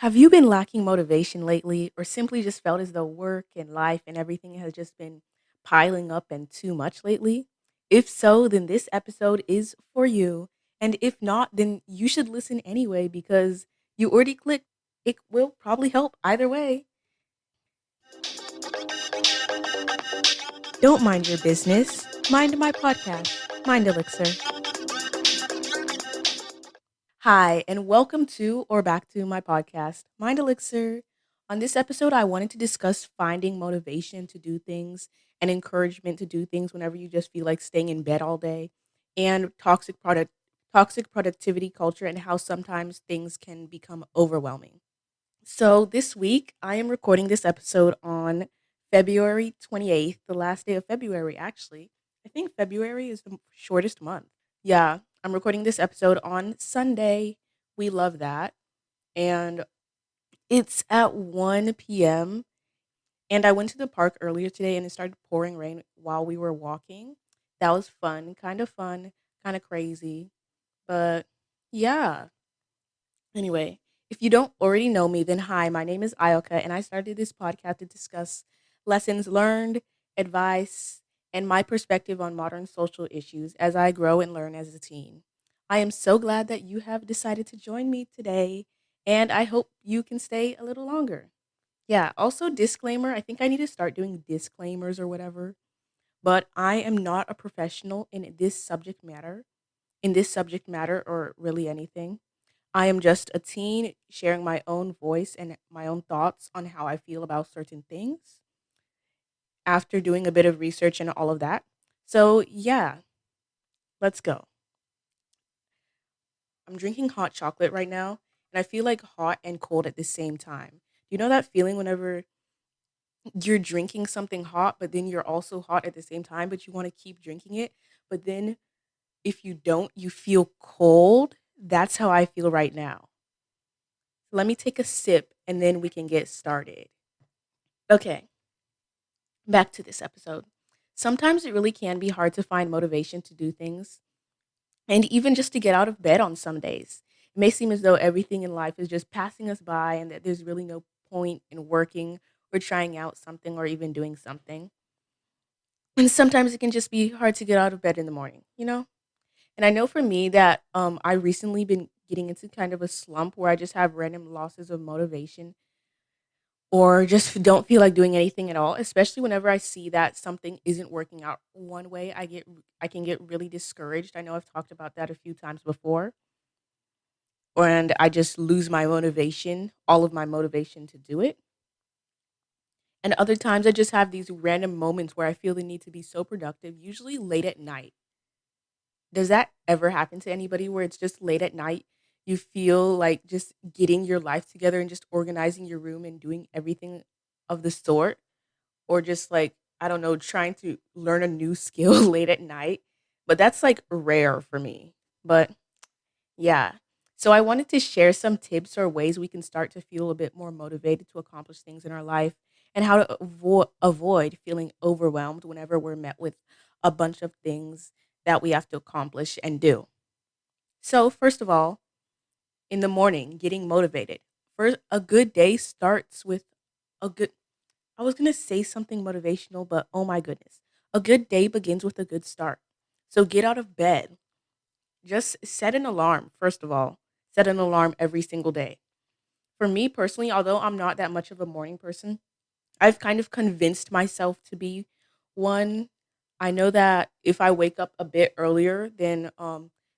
Have you been lacking motivation lately, or simply just felt as though work and life and everything has just been piling up and too much lately? If so, then this episode is for you. And if not, then you should listen anyway because you already clicked. It will probably help either way. Don't mind your business. Mind my podcast, Mind Elixir. Hi, and welcome to or back to my podcast, Mind Elixir. On this episode, I wanted to discuss finding motivation to do things and encouragement to do things whenever you just feel like staying in bed all day, and toxic productivity culture and how sometimes things can become overwhelming. So this week, I am recording this episode on February 28th, the last day of February, actually. I think February is the shortest month. Yeah, I'm recording this episode on Sunday. We love that. And it's at 1 p.m. And I went to the park earlier today and it started pouring rain while we were walking. That was fun, kind of crazy. But yeah. Anyway, if you don't already know me, then hi, my name is Ayoka, and I started this podcast to discuss lessons learned, advice, and my perspective on modern social issues as I grow and learn as a teen. I am so glad that you have decided to join me today, and I hope you can stay a little longer. Yeah, also, disclaimer, I think I need to start doing disclaimers or whatever, but I am not a professional in this subject matter, or really anything. I am just a teen sharing my own voice and my own thoughts on how I feel about certain things after doing a bit of research and all of that. So, yeah, let's go. I'm drinking hot chocolate right now, and I feel like hot and cold at the same time. You know that feeling whenever you're drinking something hot, but then you're also hot at the same time, but you want to keep drinking it, but then if you don't, you feel cold? That's how I feel right now. Let me take a sip and then we can get started. Okay, back to this episode. Sometimes it really can be hard to find motivation to do things and even just to get out of bed on some days. It may seem as though everything in life is just passing us by and that there's really no point in working or trying out something or even doing something. And sometimes it can just be hard to get out of bed in the morning? And I know for me that I recently been getting into kind of a slump where I just have random losses of motivation or just don't feel like doing anything at all, especially whenever I see that something isn't working out one way. I can get really discouraged. I know I've talked about that a few times before, and I just lose my motivation, all of my motivation to do it. And other times I just have these random moments where I feel the need to be so productive, usually late at night. Does that ever happen to anybody where it's just late at night? You feel like just getting your life together and just organizing your room and doing everything of the sort? Or just like, I don't know, trying to learn a new skill late at night. But that's like rare for me. But yeah. So I wanted to share some tips or ways we can start to feel a bit more motivated to accomplish things in our life and how to avoid feeling overwhelmed whenever we're met with a bunch of things that we have to accomplish and do. So, first of all, in the morning, getting motivated. First, a good day starts with a good I was gonna say something motivational, but oh my goodness. A good day begins with a good start. So get out of bed. Just set an alarm, first of all. Set an alarm every single day. For me personally, although I'm not that much of a morning person, I've kind of convinced myself to be one. I know that if I wake up a bit earlier, then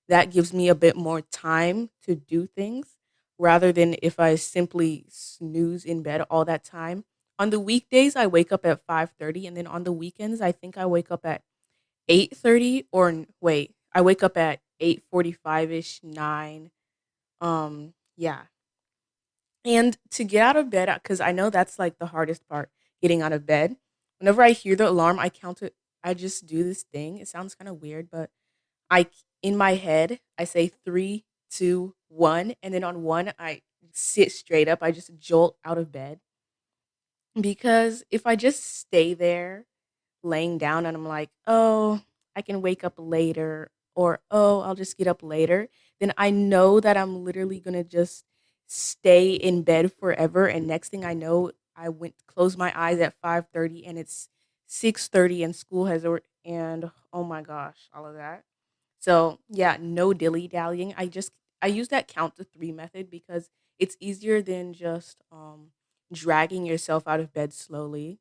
that gives me a bit more time to do things rather than if I simply snooze in bed all that time. On the weekdays, I wake up at 5:30, and then on the weekends, I think I wake up at 8:30 or wait, I wake up at 8:45ish, 9. Yeah. And to get out of bed, because I know that's like the hardest part, getting out of bed. Whenever I hear the alarm, I count it. I just do this thing. It sounds kind of weird, but in my head, I say three, two, one, and then on one, I sit straight up. I just jolt out of bed because if I just stay there laying down and I'm like, oh, I can wake up later, or oh, I'll just get up later, then I know that I'm literally gonna just stay in bed forever, and next thing I know, I went closed my eyes at 5:30 and it's 6:30 and school has and oh my gosh, all of that. So, yeah, no dilly-dallying. I use that count to 3 method because it's easier than just dragging yourself out of bed slowly.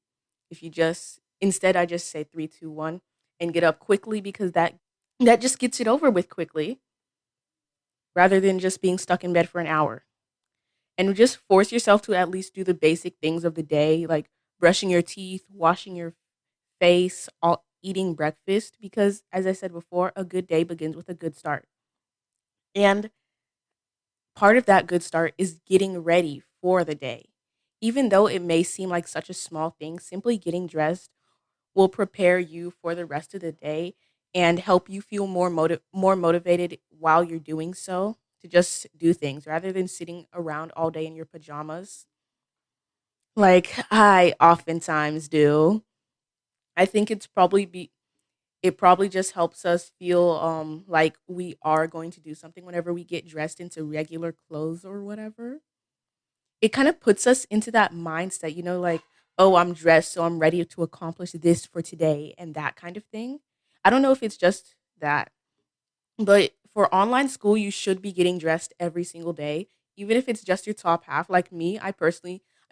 If you just instead I just say 3, 2, 1 and get up quickly because that just gets it over with quickly rather than just being stuck in bed for an hour. And just force yourself to at least do the basic things of the day, like brushing your teeth, washing your face, all, eating breakfast, because as I said before, a good day begins with a good start. And part of that good start is getting ready for the day. Even though it may seem like such a small thing, simply getting dressed will prepare you for the rest of the day and help you feel more motivated while you're doing so to just do things rather than sitting around all day in your pajamas like I oftentimes do. I think it probably just helps us feel like we are going to do something whenever we get dressed into regular clothes or whatever. It kind of puts us into that mindset, like, oh, I'm dressed, so I'm ready to accomplish this for today and that kind of thing. I don't know if it's just that, but for online school, you should be getting dressed every single day, even if it's just your top half. Like me, I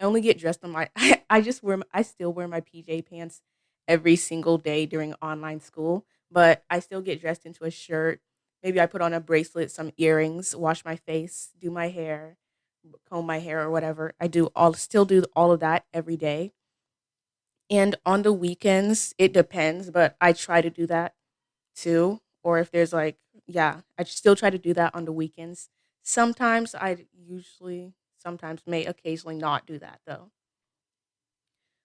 only get dressed on my, I still wear my PJ pants every single day during online school, but I still get dressed into a shirt. Maybe I put on a bracelet, some earrings, wash my face, do my hair, comb my hair or whatever. Still do all of that every day. And on the weekends, it depends, but I try to do that too. Or if there's like, yeah, I still try to do that on the weekends. Sometimes sometimes may occasionally not do that though.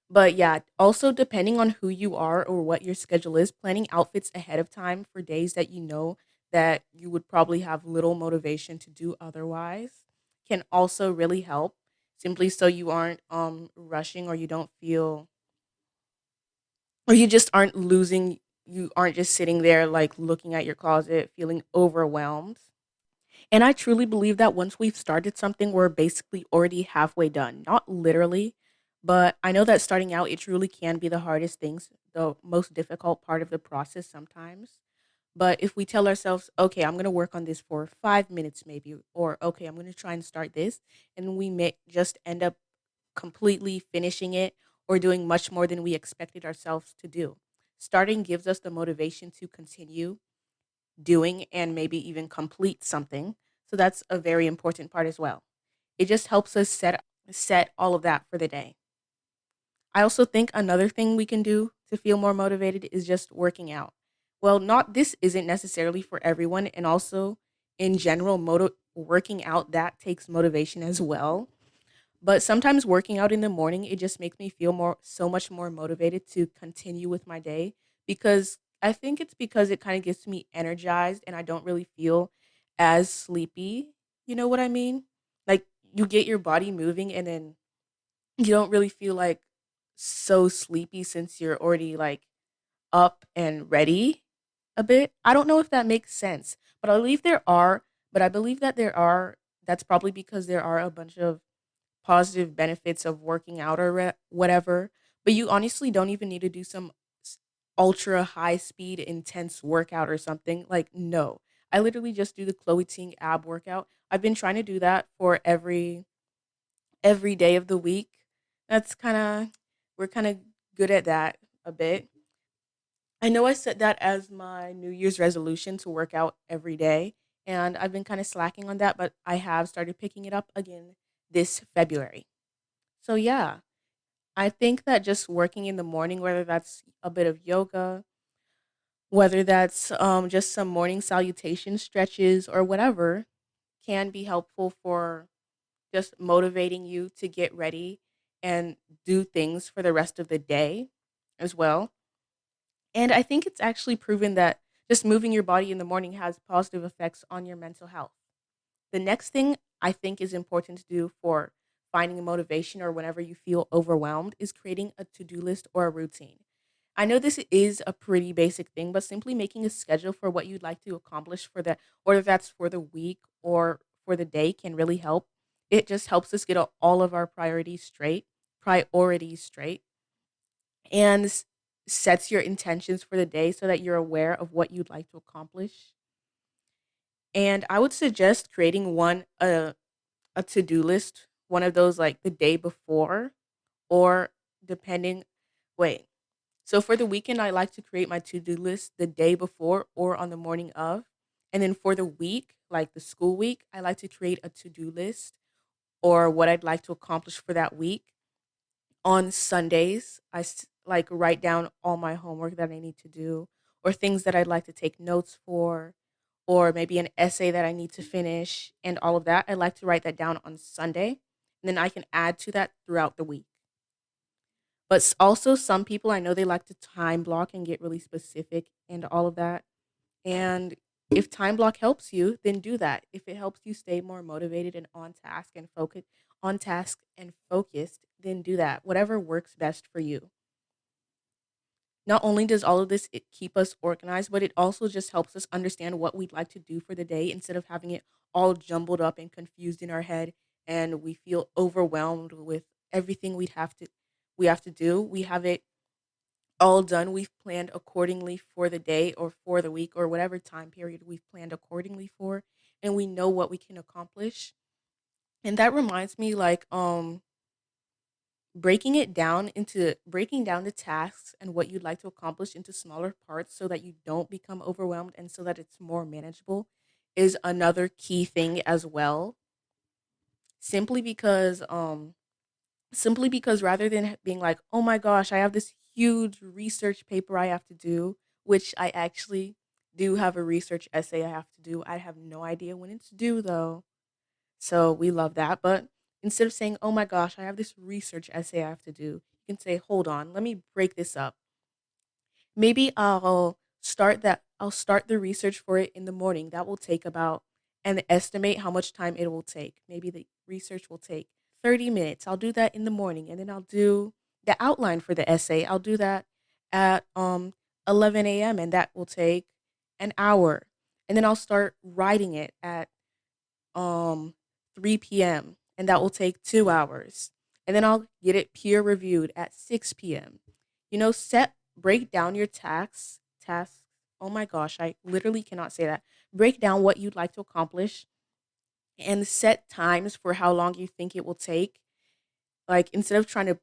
But yeah, also depending on who you are or what your schedule is, planning outfits ahead of time for days that you know that you would probably have little motivation to do otherwise can also really help. Simply so you aren't rushing or you don't feel or you just aren't losing you aren't just sitting there like looking at your closet feeling overwhelmed. And I truly believe that once we've started something, we're basically already halfway done. Not literally, but I know that starting out, it truly can be the hardest things, the most difficult part of the process sometimes. But if we tell ourselves, okay, I'm going to work on this for 5 minutes maybe, or okay, I'm going to try and start this, and we may just end up completely finishing it or doing much more than we expected ourselves to do. Starting gives us the motivation to continue doing and maybe even complete something. So that's a very important part as well. It just helps us set all of that for the day. I also think another thing we can do to feel more motivated is just working out. Well, not this isn't necessarily for everyone and also in general working out that takes motivation as well. But sometimes working out in the morning, it just makes me feel so much more motivated to continue with my day because I think it's because it kind of gets me energized and I don't really feel as sleepy. You know what I mean? Like you get your body moving and then you don't really feel like so sleepy since you're already like up and ready a bit. I don't know if that makes sense, but I believe that that's probably because there are a bunch of positive benefits of working out or whatever, but you honestly don't even need to do some ultra high speed intense workout or something. Like no. I literally just do the Chloe Ting ab workout. I've been trying to do that for every day of the week. That's kind of we're kind of good at that a bit. I know I set that as my New Year's resolution to work out every day, and I've been kind of slacking on that, but I have started picking it up again this February. So yeah, I think that just working in the morning, whether that's a bit of yoga, whether that's just some morning salutation stretches or whatever, can be helpful for just motivating you to get ready and do things for the rest of the day as well. And I think it's actually proven that just moving your body in the morning has positive effects on your mental health. The next thing I think is important to do for finding motivation or whenever you feel overwhelmed is creating a to do list or a routine. I know this is a pretty basic thing, but simply making a schedule for what you'd like to accomplish for that, whether that's for the week or for the day, can really help. It just helps us get all of our priorities straight, and sets your intentions for the day so that you're aware of what you'd like to accomplish. And I would suggest creating a to-do list, one of those like the day before, or depending wait. So for the weekend, I like to create my to-do list the day before or on the morning of. And then for the week, like the school week, I like to create a to-do list or what I'd like to accomplish for that week. On Sundays, like write down all my homework that I need to do or things that I'd like to take notes for or maybe an essay that I need to finish and all of that. I like to write that down on Sunday, and then I can add to that throughout the week. But also some people I know they like to time block and get really specific and all of that. And if time block helps you, then do that. If it helps you stay more motivated and on task and focused, then do that. Whatever works best for you. Not only does all of this keep us organized, but it also just helps us understand what we'd like to do for the day instead of having it all jumbled up and confused in our head and we feel overwhelmed with everything we have to do. We have it all done. We've planned accordingly for the day or for the week or whatever time period we've planned accordingly for, and we know what we can accomplish. And that reminds me like breaking down the tasks and what you'd like to accomplish into smaller parts so that you don't become overwhelmed and so that it's more manageable is another key thing as well. Simply because simply because rather than being like, "Oh my gosh, I have this huge research paper I have to do," which I actually do have a research essay I have to do. I have no idea when it's due though. So we love that. But instead of saying, "Oh my gosh, I have this research essay I have to do," you can say, "Hold on, let me break this up. Maybe I'll start the research for it in the morning. That will take about and estimate how much time it will take. Maybe the research will take 30 minutes. I'll do that in the morning and then I'll do the outline for the essay. I'll do that at 11 a.m. and that will take an hour. And then I'll start writing it at um 3 p.m. and that will take 2 hours. And then I'll get it peer reviewed at 6 p.m. Set break down your tasks. Oh my gosh, I literally cannot say that. Break down what you'd like to accomplish and set times for how long you think it will take. Like instead of trying to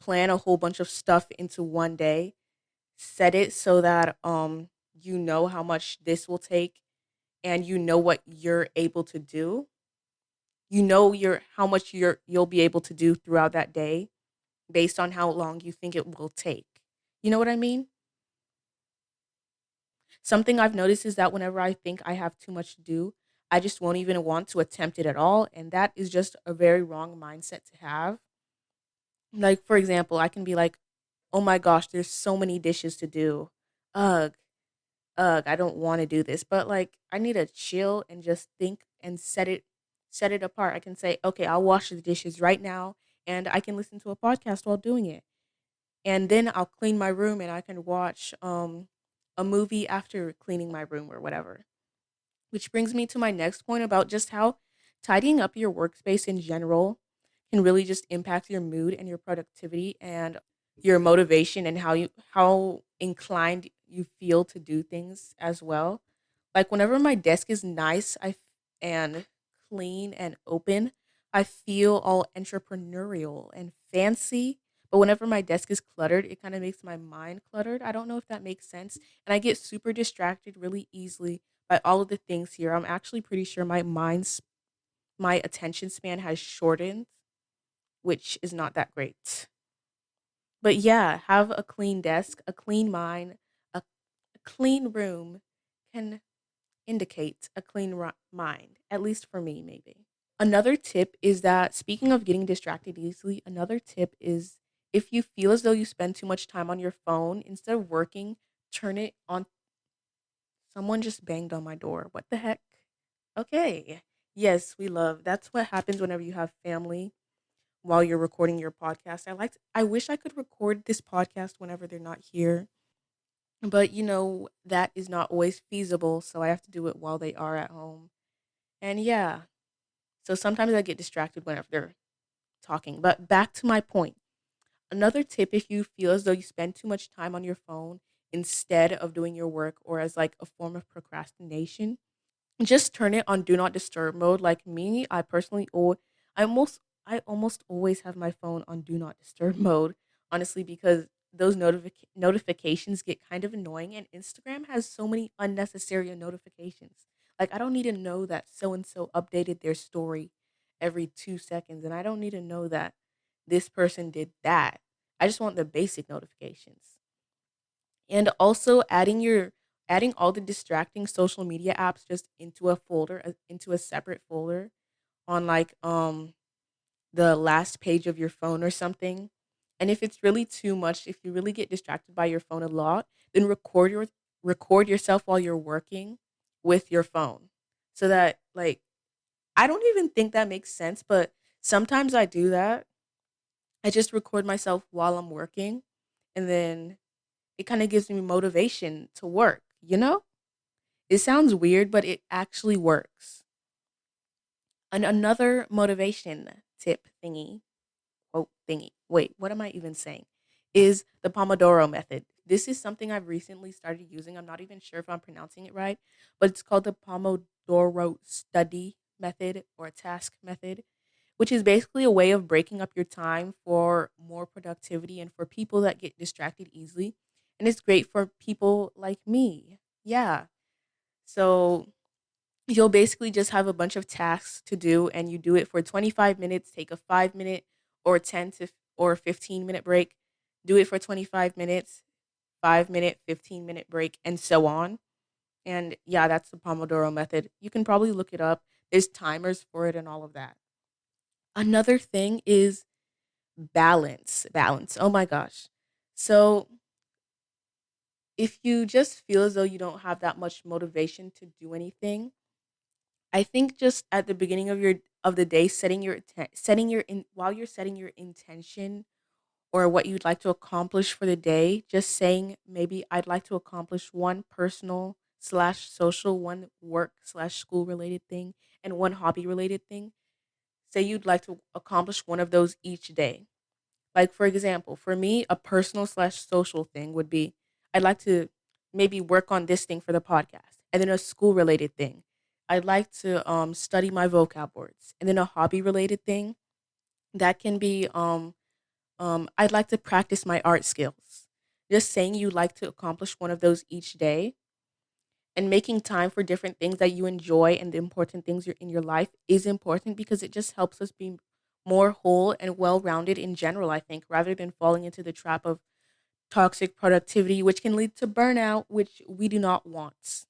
plan a whole bunch of stuff into one day, set it so that you know how much this will take and you know what you're able to do. You know your how much you'll be able to do throughout that day based on how long you think it will take. You know what I mean? Something I've noticed is that whenever I think I have too much to do, I just won't even want to attempt it at all, and that is just a very wrong mindset to have. Like for example, I can be like, "Oh my gosh, there's so many dishes to do. Ugh, ugh, I don't want to do this." But like I need to chill and just think and set it apart. I can say, "Okay, I'll wash the dishes right now and I can listen to a podcast while doing it." And then I'll clean my room and I can watch a movie after cleaning my room or whatever. Which brings me to my next point about just how tidying up your workspace in general can really just impact your mood and your productivity and your motivation and how inclined you feel to do things as well. Like whenever my desk is nice, and clean and open, I feel all entrepreneurial and fancy. But whenever my desk is cluttered, it kind of makes my mind cluttered. I don't know if that makes sense. And I get super distracted really easily by all of the things here. I'm actually pretty sure my attention span has shortened, which is not that great. But yeah, have a clean desk, a clean mind, a clean room can indicate a clean mind, at least for me, maybe. Another tip is that, speaking of getting distracted easily, another tip is if you feel as though you spend too much time on your phone, instead of working, turn it on. Someone just banged on my door. What the heck? Okay. Yes, we love. That's what happens whenever you have family while you're recording your podcast. I wish I could record this podcast whenever they're not here, but that is not always feasible, so I have to do it while they are at home. And yeah, So sometimes I get distracted whenever they're talking. But back to my point. Another tip, if you feel as though you spend too much time on your phone instead of doing your work or as like a form of procrastination, just turn it on do not disturb mode. Like me, I personally I almost I almost always have my phone on do not disturb mode, honestly, because those notifications get kind of annoying, and Instagram has so many unnecessary notifications. Like I don't need to know that so and so updated their story every 2 seconds, and I don't need to know that this person did that. I just want the basic notifications. And also adding all the distracting social media apps just into a folder, into a separate folder on like the last page of your phone or something. And if it's really too much, if you really get distracted by your phone a lot, then record yourself while you're working with your phone. So that like I don't even think that makes sense, but sometimes I do that. I just record myself while I'm working, and then it kind of gives me motivation to work, you know? It sounds weird, but it actually works. And another motivation tip thingy, quote thingy. Wait, what am I even saying? Is the Pomodoro Method. This is something I've recently started using. I'm not even sure if I'm pronouncing it right, but it's called the Pomodoro Study Method or Task Method, which is basically a way of breaking up your time for more productivity and for people that get distracted easily. And it's great for people like me. Yeah. So you'll basically just have a bunch of tasks to do, and you do it for 25 minutes, take a 5 minute or 10 to or 15-minute break, do it for 25 minutes, 5 minute, 15-minute break, and so on. And yeah, that's the Pomodoro method. You can probably look it up. There's timers for it and all of that. Another thing is balance. Balance. Oh my gosh. So if you just feel as though you don't have that much motivation to do anything, I think just at the beginning of the day, setting your in while you're setting your intention or what you'd like to accomplish for the day, just saying maybe I'd like to accomplish one personal slash social, one work slash school related thing, and one hobby related thing. Say you'd like to accomplish one of those each day. Like, for example, for me, a personal slash social thing would be I'd like to maybe work on this thing for the podcast. And then a school related thing, I'd like to study my vocab words. And then a hobby related thing, that can be I'd like to practice my art skills. Just saying you like to accomplish one of those each day and making time for different things that you enjoy and the important things in your life is important because it just helps us be more whole and well-rounded in general, I think, rather than falling into the trap of toxic productivity, which can lead to burnout, which we do not want.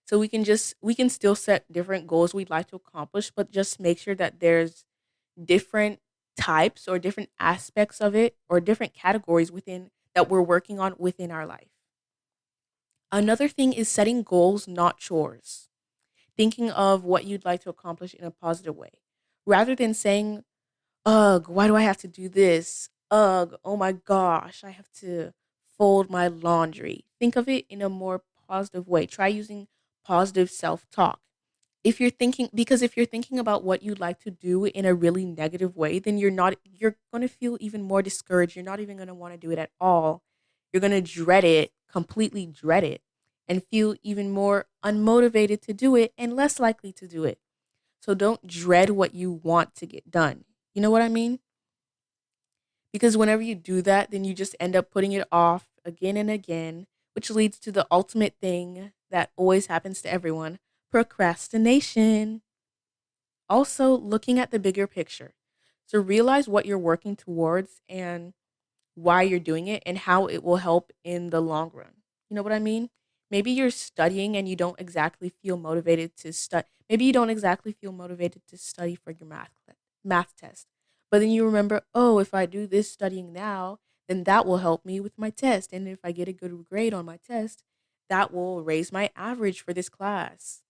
So we can still set different goals we'd like to accomplish, but just make sure that there's different types or different aspects of it or different categories within that we're working on within our life. Another thing is setting goals, not chores. Thinking of what you'd like to accomplish in a positive way. Rather than saying, ugh, why do I have to do this? Ugh, oh my gosh, I have to fold my laundry. Think of it in a more positive way. Try using positive self talk. If you're thinking about what you'd like to do in a really negative way, then you're going to feel even more discouraged. You're not even going to want to do it at all. You're going to dread it, completely dread it, and feel even more unmotivated to do it and less likely to do it. So don't dread what you want to get done. You know what I mean? Because whenever you do that, then you just end up putting it off again and again, which leads to the ultimate thing that always happens to everyone: procrastination. Also, looking at the bigger picture. So realize what you're working towards and why you're doing it and how it will help in the long run. You know what I mean? Maybe you're studying and you don't exactly feel motivated to study. Maybe you don't exactly feel motivated to study for your math test. But then you remember, oh, if I do this studying now, then that will help me with my test. And if I get a good grade on my test, that will raise my average for this class.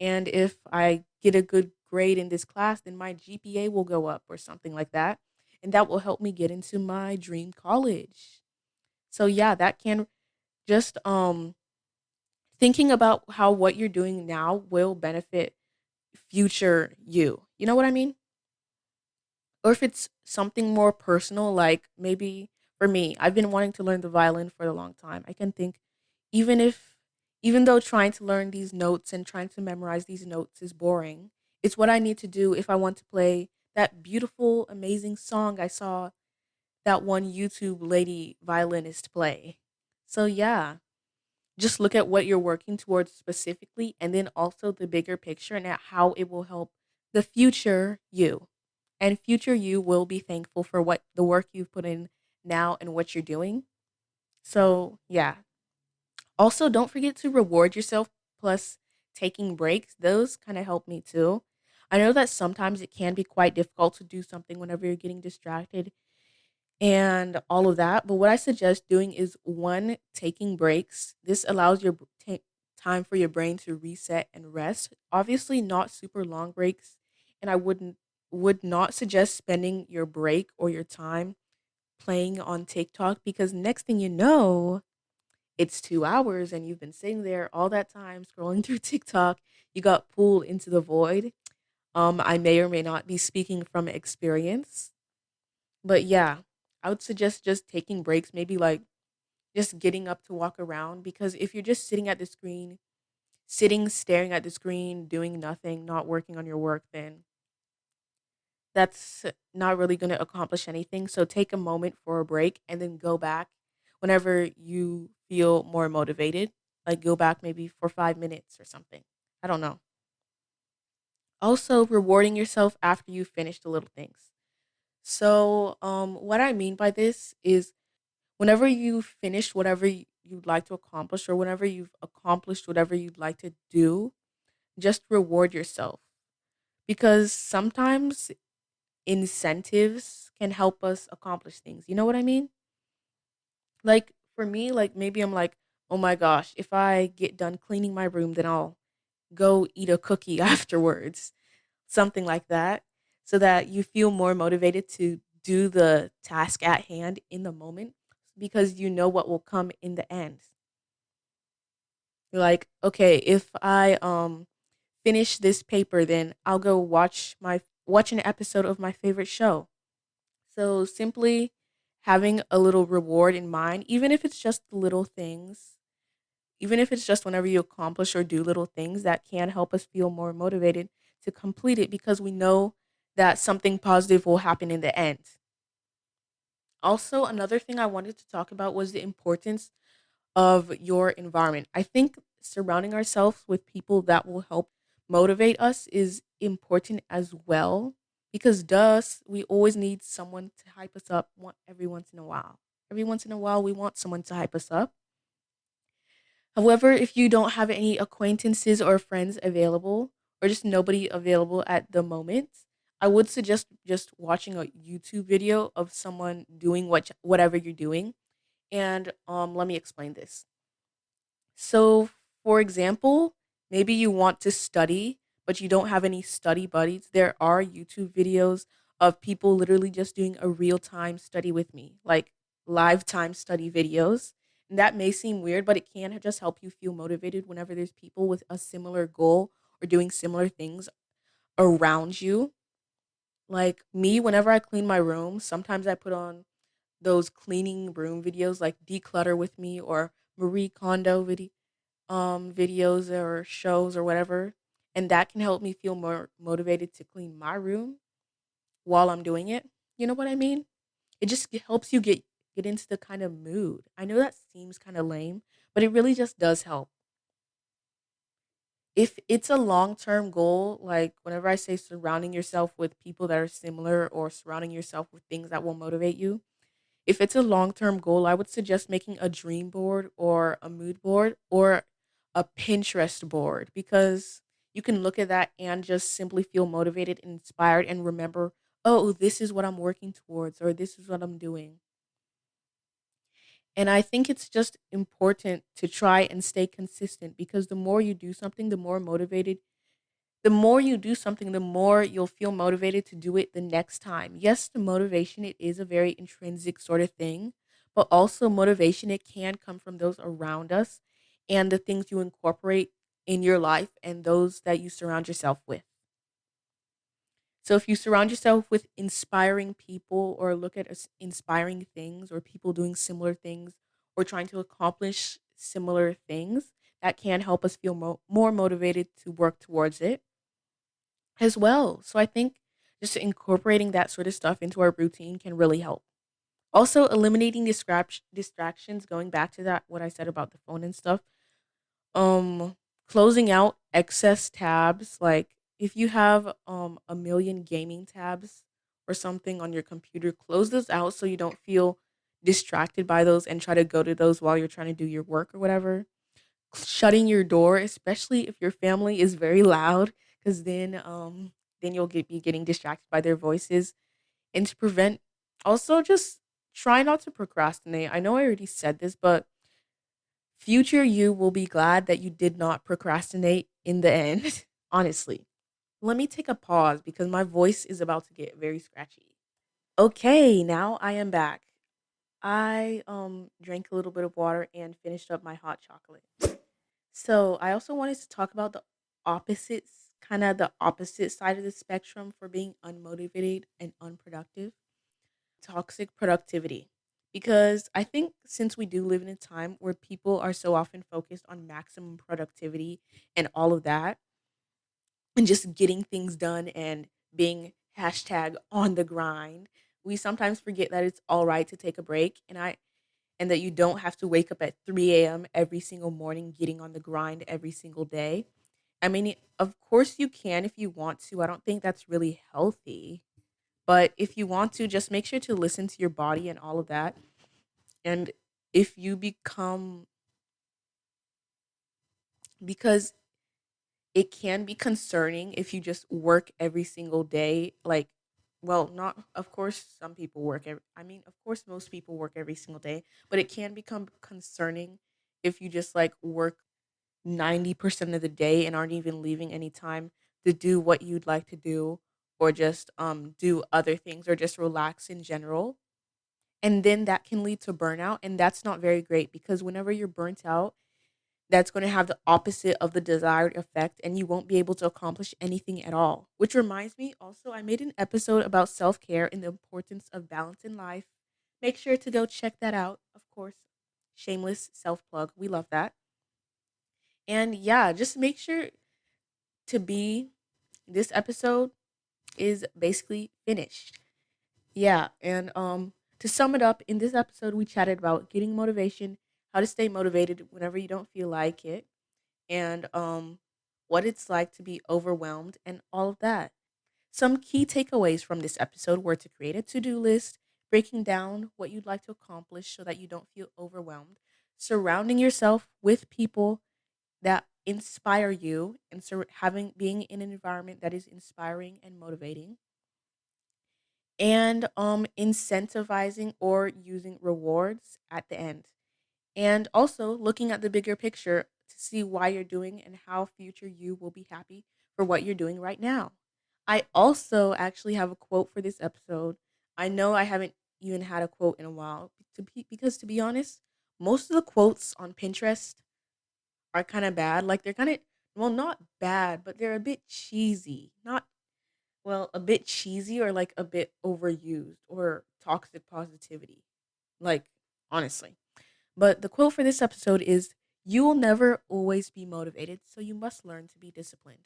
And if I get a good grade in this class, then my GPA will go up or something like that. And that will help me get into my dream college. So yeah, that can just thinking about how what you're doing now will benefit future you. You know what I mean? Or if it's something more personal, like maybe for me, I've been wanting to learn the violin for a long time. I can think, even if, even though trying to learn these notes and trying to memorize these notes is boring, it's what I need to do if I want to play that beautiful, amazing song I saw that one YouTube lady violinist play. So, yeah, just look at what you're working towards specifically and then also the bigger picture and at how it will help the future you. And future you will be thankful for what the work you've put in now and what you're doing. So, yeah. Also, don't forget to reward yourself plus taking breaks. Those kind of help me too. I know that sometimes it can be quite difficult to do something whenever you're getting distracted and all of that. But what I suggest doing is one, taking breaks. This allows your time for your brain to reset and rest. Obviously, not super long breaks, and I would not suggest spending your break or your time playing on TikTok because next thing you know, it's 2 hours and you've been sitting there all that time scrolling through TikTok. You got pulled into the void. I may or may not be speaking from experience, but yeah, I would suggest just taking breaks, maybe like just getting up to walk around because if you're just sitting at the screen, sitting staring at the screen, doing nothing, not working on your work, then that's not really going to accomplish anything. So take a moment for a break and then go back whenever you feel more motivated. Like go back maybe for 5 minutes or something. I don't know. Also, rewarding yourself after you finish the little things. So, what I mean by this is whenever you finish whatever you'd like to accomplish or whenever you've accomplished whatever you'd like to do, just reward yourself because sometimes incentives can help us accomplish things. You know what I mean? Like for me, like maybe I'm like, oh my gosh, if I get done cleaning my room, then I'll go eat a cookie afterwards, something like that, so that you feel more motivated to do the task at hand in the moment because you know what will come in the end. You're like, okay, if I finish this paper, then I'll go watch an episode of my favorite show. So simply having a little reward in mind, even if it's just the little things, even if it's just whenever you accomplish or do little things that can help us feel more motivated to complete it because we know that something positive will happen in the end. Also, another thing I wanted to talk about was the importance of your environment. I think surrounding ourselves with people that will help motivate us is important as well because thus we always need someone to hype us up every once in a while. Every once in a while, we want someone to hype us up. However, if you don't have any acquaintances or friends available, or just nobody available at the moment, I would suggest just watching a YouTube video of someone doing whatever you're doing. And let me explain this. So, for example, maybe you want to study, but you don't have any study buddies. There are YouTube videos of people literally just doing a real time study with me, like live time study videos. And that may seem weird, but it can just help you feel motivated whenever there's people with a similar goal or doing similar things around you. Like me, whenever I clean my room, sometimes I put on those cleaning room videos like Declutter with Me or Marie Kondo videos or shows or whatever, and that can help me feel more motivated to clean my room while I'm doing it. You know what I mean? It just helps you get into the kind of mood. I know that seems kind of lame, but it really just does help. If it's a long-term goal, like whenever I say surrounding yourself with people that are similar or surrounding yourself with things that will motivate you, if it's a long-term goal, I would suggest making a dream board or a mood board or a Pinterest board because you can look at that and just simply feel motivated and inspired and remember, oh, this is what I'm working towards or this is what I'm doing. And I think it's just important to try and stay consistent because the more you do something, the more you do something, the more you'll feel motivated to do it the next time. Yes, the motivation, it is a very intrinsic sort of thing, but also motivation, it can come from those around us and the things you incorporate in your life and those that you surround yourself with. So if you surround yourself with inspiring people or look at inspiring things or people doing similar things or trying to accomplish similar things, that can help us feel more motivated to work towards it as well. So I think just incorporating that sort of stuff into our routine can really help. Also, eliminating distractions, going back to that, what I said about the phone and stuff, um closing out excess tabs, like if you have a million gaming tabs or something on your computer, close those out so you don't feel distracted by those and try to go to those while you're trying to do your work or whatever. Shutting your door, especially if your family is very loud, because then you'll be getting distracted by their voices. And to prevent, also just try not to procrastinate. I know I already said this, but future you will be glad that you did not procrastinate in the end. Honestly. Let me take a pause because my voice is about to get very scratchy. Okay, now I am back. I drank a little bit of water and finished up my hot chocolate. So, I also wanted to talk about the opposites, kind of the opposite side of the spectrum for being unmotivated and unproductive. Toxic productivity. Because I think since we do live in a time where people are so often focused on maximum productivity and all of that, and just getting things done and being hashtag on the grind, we sometimes forget that it's all right to take a break, and that you don't have to wake up at 3 a.m. every single morning getting on the grind every single day. I mean, of course you can if you want to. I don't think that's really healthy. But if you want to, just make sure to listen to your body and all of that. And if you become, because it can be concerning if you just work every single day. Like, well, not, of course, some people work every, I mean, of course, most people work every single day, but it can become concerning if you just like work 90% of the day and aren't even leaving any time to do what you'd like to do or just do other things or just relax in general. And then that can lead to burnout, and that's not very great because whenever you're burnt out, that's going to have the opposite of the desired effect and you won't be able to accomplish anything at all. Which reminds me, also, I made an episode about self-care and the importance of balance in life. Make sure to go check that out. Of course, shameless self plug, we love that. And yeah, just make sure to be, this episode is basically finished. Yeah, and to sum it up, in this episode we chatted about getting motivation, how to stay motivated whenever you don't feel like it, and what it's like to be overwhelmed and all of that. Some key takeaways from this episode were to create a to-do list, breaking down what you'd like to accomplish so that you don't feel overwhelmed, surrounding yourself with people that inspire you and having being in an environment that is inspiring and motivating, and incentivizing or using rewards at the end, and also looking at the bigger picture to see why you're doing and how future you will be happy for what you're doing right now. I also actually have a quote for this episode. I know I haven't even had a quote in a while because to be honest, most of the quotes on Pinterest are kind of bad. Like they're kind of, well, not bad, but they're a bit cheesy. Not, well, a bit cheesy or like a bit overused or toxic positivity. Like honestly. But the quote for this episode is, "You will never always be motivated, so you must learn to be disciplined."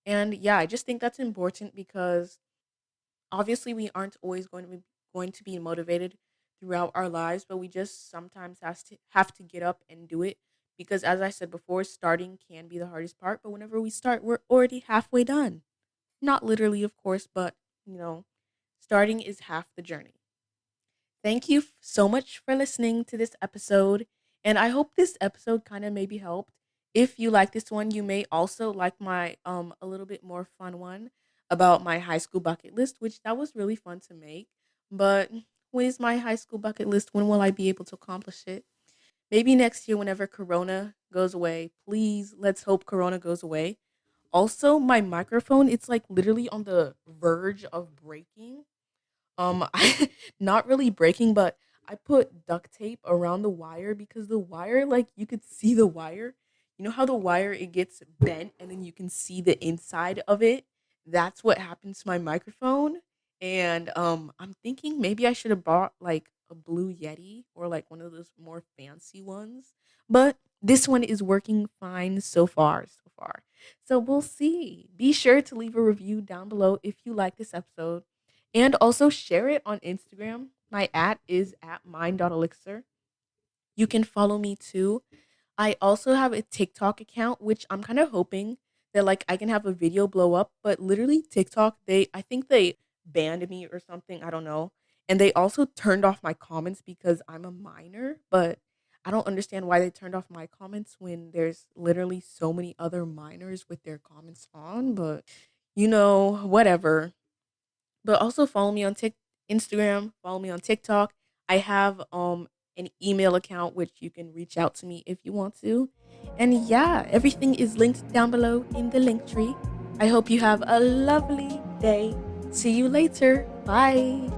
And yeah, I just think that's important because obviously we aren't always going to be motivated throughout our lives, but we just sometimes have to get up and do it because as I said before, starting can be the hardest part, but whenever we start, we're already halfway done. Not literally, of course, but you know, starting is half the journey. Thank you so much for listening to this episode. And I hope this episode kind of maybe helped. If you like this one, you may also like my a little bit more fun one about my high school bucket list, which that was really fun to make. But when is my high school bucket list? When will I be able to accomplish it? Maybe next year whenever Corona goes away. Please, let's hope Corona goes away. Also, my microphone, it's like literally on the verge of breaking. I not really breaking, but I put duct tape around the wire because the wire, like you could see the wire. You know how the wire it gets bent and then you can see the inside of it. that's what happened to my microphone. And I'm thinking maybe I should have bought like a blue Yeti or like one of those more fancy ones. But this one is working fine so far, so far. So we'll see. Be sure to leave a review down below if you like this episode. And also share it on Instagram. My is at mind.elixir. You can follow me too. I also have a TikTok account, which I'm kind of hoping that like I can have a video blow up, but literally TikTok, I think they banned me or something, I don't know. And they also turned off my comments because I'm a minor, but I don't understand why they turned off my comments when there's literally so many other minors with their comments on, but whatever. But also follow me on Instagram, follow me on TikTok. I have an email account which you can reach out to me if you want to. And yeah, everything is linked down below in the link tree. I hope you have a lovely day. See you later. Bye.